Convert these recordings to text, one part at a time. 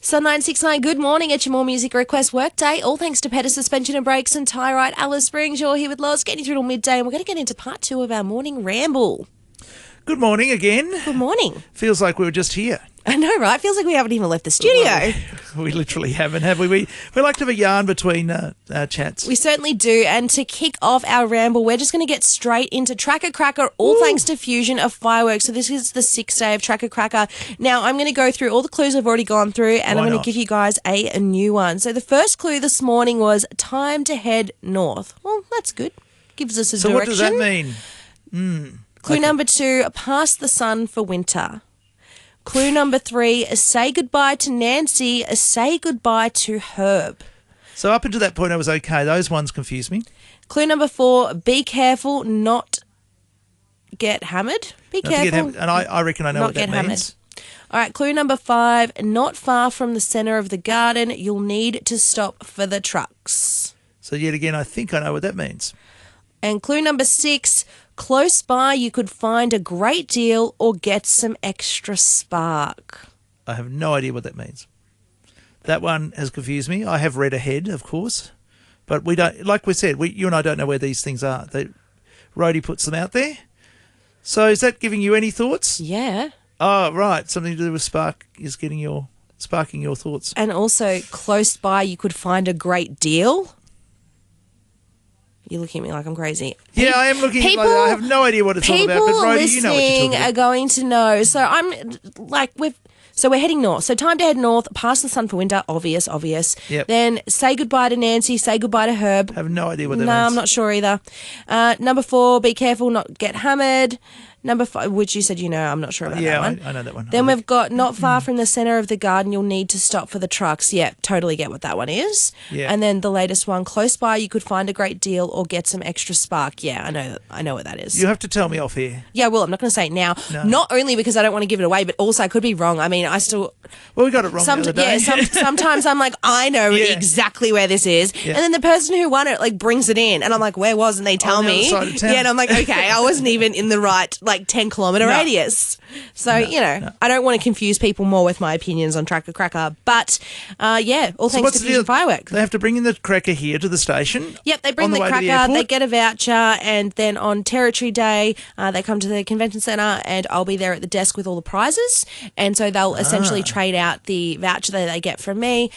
So 969, good morning. It's your More Music Request Workday. All thanks to Petter Suspension and Brakes and Tyrite. Alice Springs, you're here with Loz, getting you through till midday, and we're going to get into part 2 of our morning ramble. Good morning again. Good morning. Feels like we were just here. I know, right? Feels like we haven't even left the studio. Well, we literally haven't, have we? We like to have a yarn between chats. We certainly do. And to kick off our ramble, we're just going to get straight into Tracker Cracker, all thanks to Fusion of Fireworks. So this is the 6th day of Tracker Cracker. Now, I'm going to go through all the clues I've already gone through, and I'm going to give you guys a new one. So the first clue this morning was time to head north. Well, that's good. Gives us a direction. So what does that mean? Clue number 2, past the sun for winter. Clue number 3, say goodbye to Nancy, say goodbye to Herb. So up until that point, I was okay. Those ones confused me. Clue number 4, be careful, not get hammered. Be careful. And I reckon I know what that means. All right, clue number 5, not far from the centre of the garden, you'll need to stop for the trucks. So yet again, I think I know what that means. And clue number 6, close by you could find a great deal or get some extra spark. I have no idea what that means. That one has confused me. I have read ahead, of course, but we don't. Like we said, you and I don't know where these things are. Rhodey puts them out there. So is that giving you any thoughts? Yeah. Oh, right. Something to do with spark is sparking your thoughts. And also, close by you could find a great deal. You're looking at me like I'm crazy. Yeah, I am looking. I have no idea what it's all about. But Rhodey, you know what you're talking about. People are going to know. So I'm like we're heading north. So time to head north, past the sun for winter. Obvious. Yep. Then say goodbye to Nancy. Say goodbye to Herb. I have no idea what that means. No, I'm not sure either. Number 4, be careful, not get hammered. Number 5, which you said I'm not sure about that one. Yeah, I know that one. Then we've got not far from the centre of the garden, you'll need to stop for the trucks. Yeah, totally get what that one is. Yeah. And then the latest one, close by, you could find a great deal or get some extra spark. Yeah, I know what that is. You have to tell me off here. Yeah, well, I'm not going to say it now. No. Not only because I don't want to give it away, but also I could be wrong. I mean, Well, we got it wrong the other day. Yeah, sometimes I'm like, I know exactly where this is. Yeah. And then the person who won it brings it in. And I'm like, where was? And they tell me. The other side of town. Yeah, and I'm like, okay, I wasn't even in the right 10-kilometre radius. So, I don't want to confuse people more with my opinions on Tracker Cracker. But, all thanks to Fusion Fireworks. They have to bring in the cracker here to the station? Yep, they bring the cracker, they get a voucher, and then on Territory Day, they come to the convention centre, and I'll be there at the desk with all the prizes. And so they'll essentially trade out the voucher that they get from me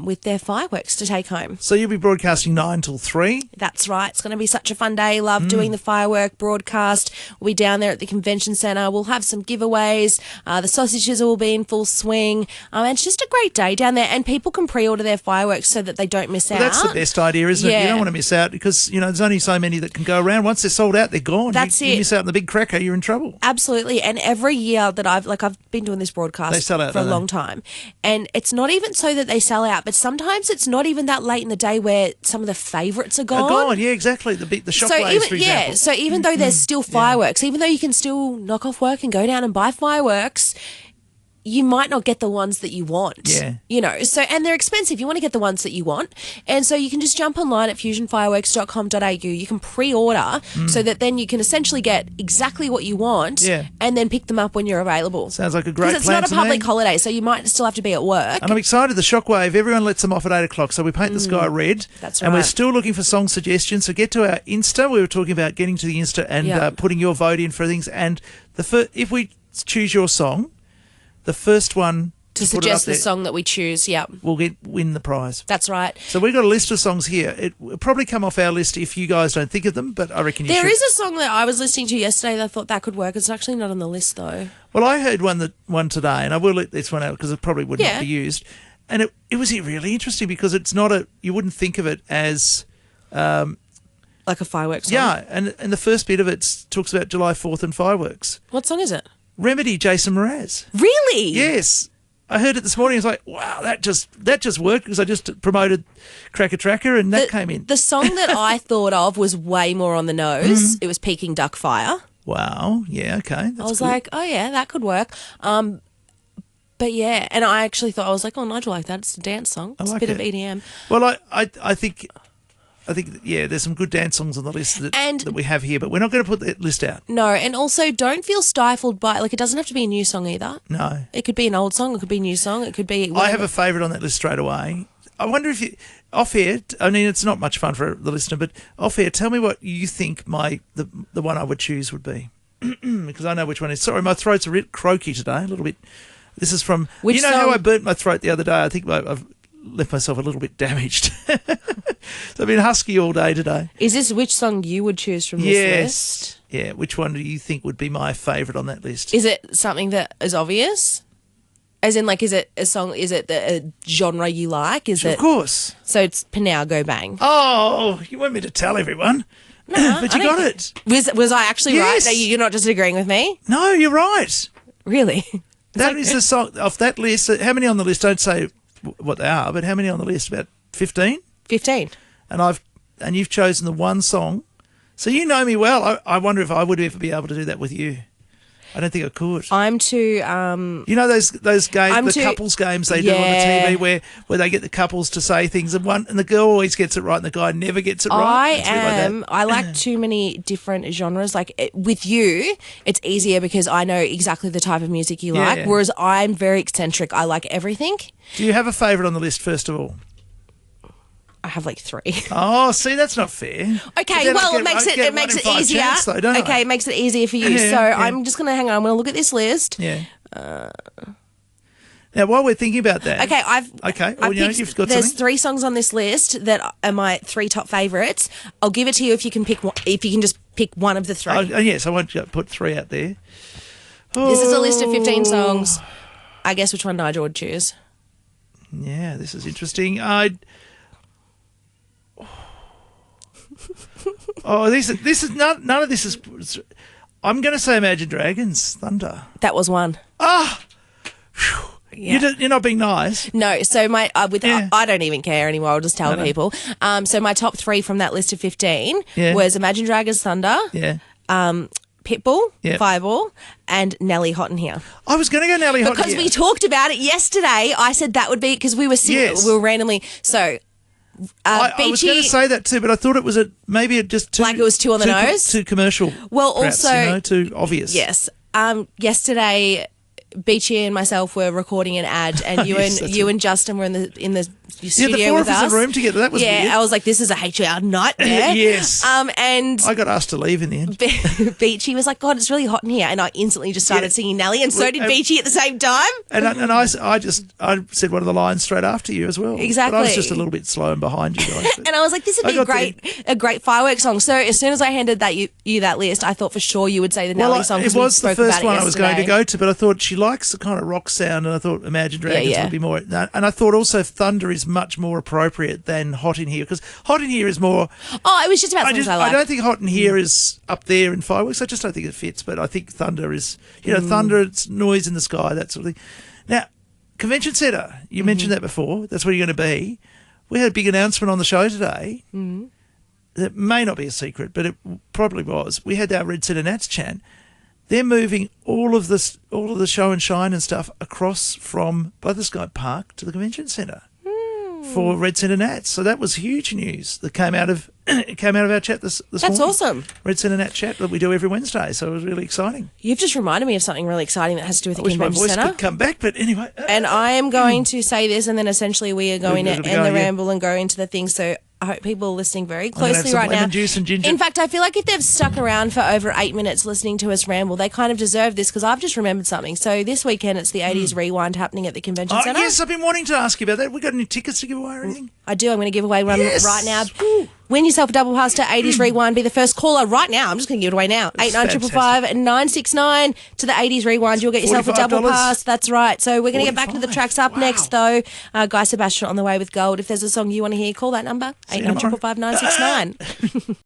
with their fireworks to take home. So you'll be broadcasting 9 till 3? That's right. It's going to be such a fun day. Love doing the firework broadcast. We'll be down there at the convention centre. We'll have some giveaways. The sausages will be in full swing. And it's just a great day down there. And people can pre-order their fireworks so that they don't miss out. That's the best idea, isn't it? You don't want to miss out because, there's only so many that can go around. Once they're sold out, they're gone. That's it. You miss out on the big cracker, you're in trouble. Absolutely. And every year that I've been doing this broadcast for a long time. And it's not even so that they sell out, but sometimes it's not even that late in the day where some of the favourites are gone. Yeah, exactly. The shockwaves, for example. Yeah, so even though there's still fireworks, even though you can still knock off work and go down and buy fireworks, you might not get the ones that you want. Yeah. So, and they're expensive. You want to get the ones that you want. And so you can just jump online at fusionfireworks.com.au. You can pre-order so that then you can essentially get exactly what you want and then pick them up when you're available. Sounds like a great plan. Because it's not a public holiday, so you might still have to be at work. And I'm excited. The shockwave, everyone lets them off at 8 o'clock. So we paint the sky red. That's right. And we're still looking for song suggestions. So get to our Insta. We were talking about getting to the Insta and putting your vote in for things. And if we choose your song, the first one to suggest the song that we choose, will win the prize. That's right. So we've got a list of songs here. It will probably come off our list if you guys don't think of them, but I reckon you should. There is a song that I was listening to yesterday that I thought that could work. It's actually not on the list, though. Well, I heard one today, and I will let this one out because it probably would not be used. And it was really interesting because it's not you wouldn't think of it as like a fireworks song? Yeah, and the first bit of it talks about July 4th and fireworks. What song is it? Remedy, Jason Mraz. Really? Yes. I heard it this morning. I was like, wow, that just worked because I just promoted Cracker Tracker and that came in. The song that I thought of was way more on the nose. It was Peking Duck Fire. Wow. Yeah, okay. That's I was like, oh, yeah, that could work. But, yeah, and I actually thought, I was like, oh, Nigel like that. It's a dance song. It's a bit of EDM. Well, I think I think, yeah, there's some good dance songs on the list that we have here, but we're not going to put that list out. No, and also don't feel stifled by it. It doesn't have to be a new song either. No. It could be an old song. It could be a new song. It could be... I have a favourite on that list straight away. I wonder if you... Off-air, I mean, it's not much fun for the listener, but off-air, tell me what you think the one I would choose would be. Because I know which one is. Sorry, my throat's a bit croaky today, a little bit. This is from... Which song? how I burnt my throat the other day? I think I've left myself a little bit damaged. So I've been husky all day today. Is this which song you would choose from this list? Yeah, which one do you think would be my favourite on that list? Is it something that is obvious? As in, like, is it a song, is it a genre you like? Of course. So it's Panow Go Bang. Oh, you want me to tell everyone? No, but you got it. Was I actually right? Yes. You're not just agreeing with me? No, you're right. Really? That is the song off that list. How many on the list? Don't say what they are, but how many on the list? About 15? 15. And you've chosen the one song. So you know me well. I wonder if I would ever be able to do that with you. I don't think I could. I'm too... you know those games, couples games they do on the TV where they get the couples to say things and the girl always gets it right and the guy never gets it right? I like too many different genres. Like with you, it's easier because I know exactly the type of music you like, whereas I'm very eccentric. I like everything. Do you have a favourite on the list, first of all? I have like 3. Oh, see, that's not fair. Okay, well, it makes it easier. It makes it easier for you. I'm just going to hang on. I'm going to look at this list. Yeah. Now, while we're thinking about that, you've got there's something? 3 songs on this list that are my 3 top favourites. I'll give it to you if you can pick one, if you can just pick one of the 3. Yes, I won't put 3 out there. This is a list of 15 songs. I guess which one Nigel would choose. Yeah, this is interesting. This is none of this is. I'm going to say Imagine Dragons, Thunder. That was one. Ah, yeah. You're not being nice. No, so I don't even care anymore. I'll just tell people. So my top 3 from that list of 15 was Imagine Dragons, Thunder. Yeah. Pitbull, Fireball, and Nelly Hot in Here. I was going to go Nelly Hot in Here. Because we talked about it yesterday. I said that would be because we were sitting, we were randomly. So I was going to say that too, but I thought it was maybe just too... Like it was too on the nose? Too commercial. Well, perhaps, also... too obvious. Yes. Yesterday... Beachy and myself were recording an ad, and you and Justin were in the studio with us. The 4 of us in the room together. That was weird. I was like, this is a HR nightmare. Yes. And I got asked to leave in the end. Beachy was like, God, it's really hot in here, and I instantly just started singing Nelly, and so did Beachy at the same time. And I said one of the lines straight after you as well. Exactly. But I was just a little bit slow and behind you guys. And I was like, this would be a great fireworks song. So as soon as I handed you that list, I thought for sure you would say the Nelly song. It was the first one I was going to go to, but I thought she likes the kind of rock sound, and I thought Imagine Dragons would be more. And I thought also Thunder is much more appropriate than Hot in Here, because Hot in Here is more. Oh, it was just about songs I like. I don't think Hot in Here is up there in fireworks. I just don't think it fits. But I think Thunder is. Thunder, it's noise in the sky, that sort of thing. Now, Convention Centre, you mentioned that before. That's where you're going to be. We had a big announcement on the show today. That may not be a secret, but it probably was. We had our Red Centre Nats chat. They're moving all of the show and shine and stuff across from Blatherskite Park to the Convention Centre for Red Centre Nats. So that was huge news that came out of our chat this morning. That's awesome. Red Centre Nat chat that we do every Wednesday. So it was really exciting. You've just reminded me of something really exciting that has to do with the Convention Centre. I wish my voice could come back, but anyway. And I am going to say this, and then essentially we are going to end the ramble and go into the thing. So I hope people are listening very closely right now. Lemon juice and ginger. In fact, I feel like if they've stuck around for over 8 minutes listening to us ramble, they kind of deserve this, because I've just remembered something. So this weekend it's the 80s Rewind happening at the Convention Centre. Yes, I've been wanting to ask you about that. We got any tickets to give away or anything? I do. I'm going to give away one right now. Win yourself a double pass to 80s Rewind. Be the first caller right now. I'm just going to give it away now. 8955 to the 80s Rewind. You'll get yourself a double pass. That's right. So we're going to get back to the tracks up next, though. Guy Sebastian on the way with gold. If there's a song you want to hear, call that number, 8955 969.